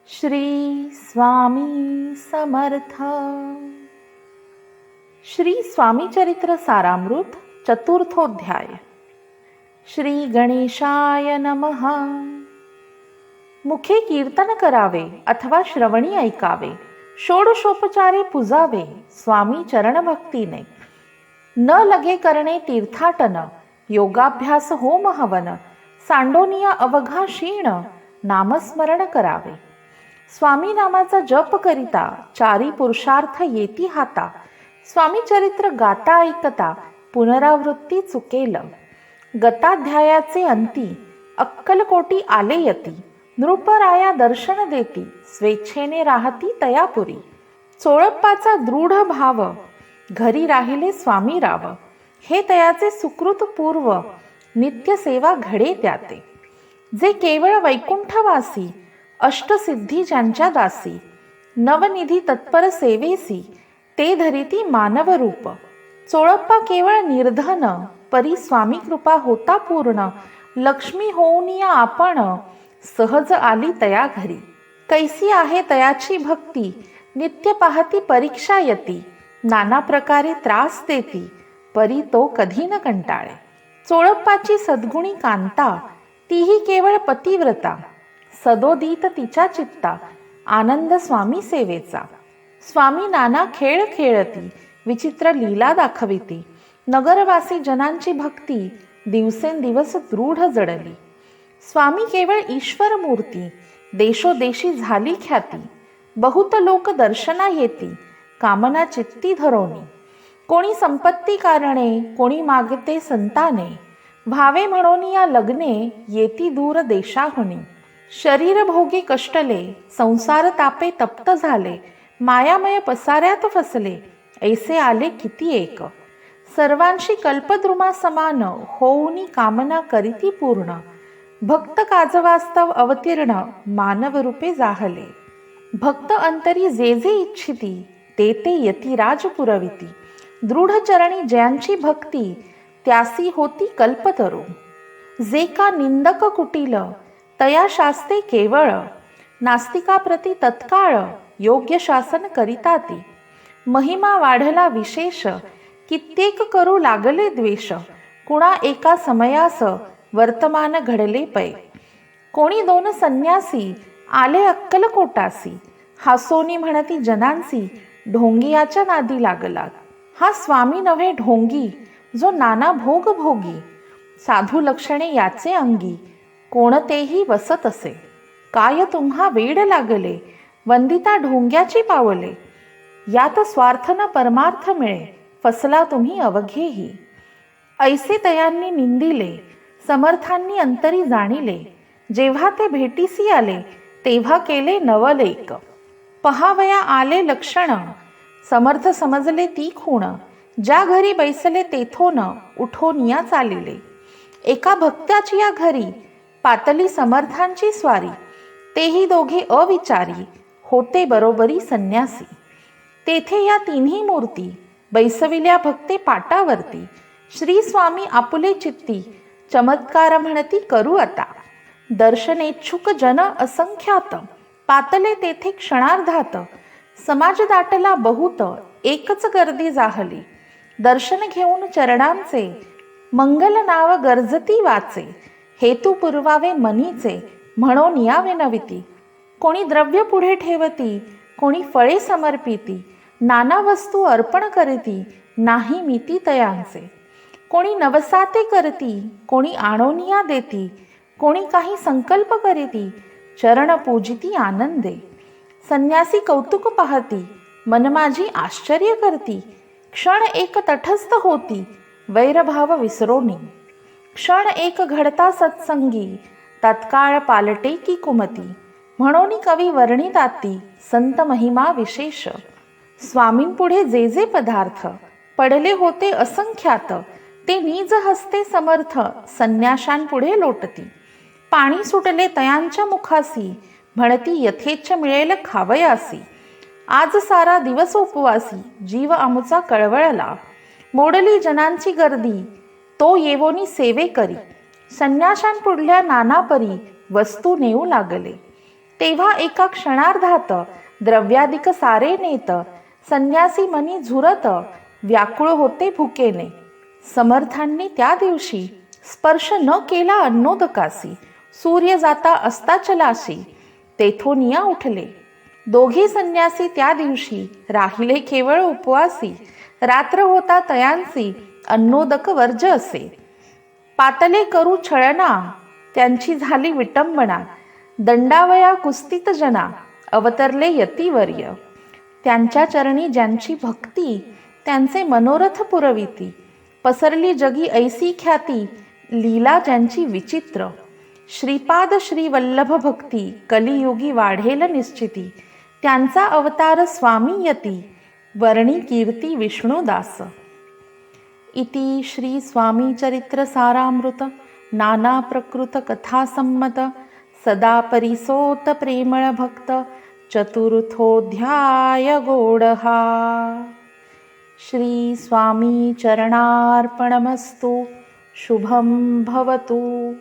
श्री स्वामी समर्थ. श्री स्वामी चरित्र सारामृत चतुर्थोध्याय. श्री गणेशाय नमः. मुखे कीर्तन करावे अथवा श्रवणी ऐकावे, षोडशोपचारे पुजावे स्वामी चरण भक्तीने. न लगे करणे तीर्थाटन, योगाभ्यास होम हवन, सांडोनिया अवघा क्षीण, नामस्मरण करावे. स्वामी नामाचा जप करिता चारी पुरुषार्थ येती हाता. स्वामी चरित्र गाता ऐकता पुनरावृत्ती चुकेल. गताध्यायाचे अंती अक्कलकोटी आले यती. नृपराया दर्शन देती, स्वेच्छेने राहती तयापुरी. चोळप्पाचा दृढ भाव, घरी राहिले स्वामी राव. हे तयाचे सुकृत पूर्व, नित्य सेवा घडे त्याते. जे केवळ वैकुंठवासी, अष्टसिद्धी ज्यांच्या दासी. नवनिधी तत्पर सेवेसी, ते धरिती मानव रूप. चोळप्पा केवळ निर्धन, परी स्वामी कृपा होता पूर्ण. लक्ष्मी होऊन या आपण, सहज आली तया घरी. कैसी आहे तयाची भक्ती, नित्य पाहती परीक्षा यती. नाना प्रकारे त्रास देती, परी तो कधी न कंटाळे. चोळप्पाची सद्गुणी कांता, तीही केवळ पतिव्रता. सदोदित तिच्या चित्ता, आनंद स्वामी सेवेचा. स्वामी नाना खेळ खेळती, विचित्र लीला दाखविती. नगरवासी जनांची भक्ती, दिवसेंदिवस दृढ जडली. स्वामी केवळ ईश्वर मूर्ती, देशोदेशी झाली ख्याती. बहुत लोक दर्शना येती, कामना चित्ती धरोनी. कोणी संपत्ती कारणे, कोणी मागते संताने. भावे म्हणून या लग्ने, येती दूर देशाहुनी. शरीर भोगी कष्टले, संसार तापे तप्त झाले. मायामय पसाऱ्यात फसले, ऐसे आले किती एक. सर्वांशी कल्पद्रुमा समान, होऊनी कामना करीती पूर्ण. भक्त काजवास्तव अवतीर्ण, मानव रूपे जाहले. भक्त अंतरी जे जे इच्छिती, ते ते यतिराज पुरविती. दृढ चरणी ज्यांची भक्ती, त्यासी होती कल्पतरू. जे का निंदक कुटील, तया शास्ते केवळ. नास्तिकाप्रती तत्काळ, योग्य शासन करिता ती. महिमा वाढला विशेष, कित्येक करू लागले द्वेष. कुणा एका समयास, वर्तमान घडले पै. कोणी दोन संन्यासी, आले अक्कलकोटासी. हासोनी म्हणती जनांसी, ढोंगियाच्या नादी लागला. हा स्वामी नव्हे ढोंगी, जो नाना भोग भोगी. साधू लक्षणे याचे अंगी, कोणतेही वसत असे. काय तुम्हा वेड लागले, वंदिता ढोंग्याची पावले. यात स्वार्थ न परमार्थ मिळे, फसला तुम्ही अवघेही. ऐसे तयांनी निंदिले, समर्थांनी अंतरी जाणिले. जेव्हा ते भेटीसी आले, तेव्हा केले नवलेक. पहावया आले लक्षण, समर्थ समजले ती खूण. ज्या घरी बैसले तेथोन, उठोन या चालिले. एका भक्ताची या घरी, पातली समर्थांची स्वारी. तेही दोघे अविचारी, होते बरोबरी संन्यासी. तेथे या तिन्ही मूर्ती, बैसविल्या भक्ते पाटावरती. श्री स्वामी आपुले चित्ती, चमत्कार म्हणती करू आता. दर्शनेच्छुक जन असंख्यात, पातले तेथे क्षणार्धात. समाज दाटला बहुत, एकच गर्दी जाहली. दर्शन घेऊन चरणांचे, मंगल नाव गर्जती वाचे. हेतू पुरवावे मनीचे, म्हणून या विनविती. कोणी द्रव्य पुढे ठेवती, कोणी फळे समर्पिती. नाना वस्तू अर्पण करीती, नाही मिती तयांचे. कोणी नवसाते करती, कोणी आणोनिया देती. कोणी काही संकल्प करीती, चरण पूजिती आनंदे. संन्यासी कौतुक पाहती, मन माझी आश्चर्य करती. क्षण एक तटस्थ होती, वैरभाव विसरोनी. क्षण एक घडता सत्संगी, तत्काळ पालटे की कुमती. म्हणून कवी वर्णिताती, संत महिमा विशेष. स्वामींपुढे जे जे पदार्थ, पडले होते असंख्यात. ते निज हस्ते समर्थ, संन्याशांपुढे लोटती. पाणी सुटले तयांच्या मुखासी, म्हणती यथेच्छ मिळेल खावयासी. आज सारा दिवस उपवासी, जीव आमुचा कळवळला. मोडली जनांची गर्दी, तो येवोनी सेवे करी. संन्याशांपुढल्या नाना परी, वस्तू नेऊ लागले. तेव्हा एका क्षणार्धात द्रव्याधिक सारे नेत, संन्यासी मनी झुरत, व्याकुळ होते भुकेने. समर्थांनी त्या दिवशी स्पर्श न केला अन्नोदकासी, सूर्य जाता अस्ताचलाशी तेथोनिया उठले. दोघी संन्यासी त्या दिवशी राहिले केवळ उपवासी, रात्र होता तयांसी अन्नोदक वर्ज असे. पातले करू छळना त्यांची झाली विटंबना, दंडावया कुस्तीत जना अवतरले यतिवर्य. त्यांच्या चरणी ज्यांची भक्ती, त्यांचे मनोरथ पुरविती, पसरली जगी ऐसी ख्याती, लीला ज्यांची विचित्र. श्रीपाद श्री वल्लभ भक्ती, कलियुगी वाढेल निश्चिती, त्यांचा अवतार स्वामी यती, वर्णी कीर्ती विष्णुदास. इति श्री स्वामी चरित्र सारामृत नाना प्रकृत कथा संमत सदा परिसोत प्रेमळ भक्त चतुर्थोऽध्याय गोडहा. श्री स्वामी चरणार्पणमस्तु. शुभं भवतु.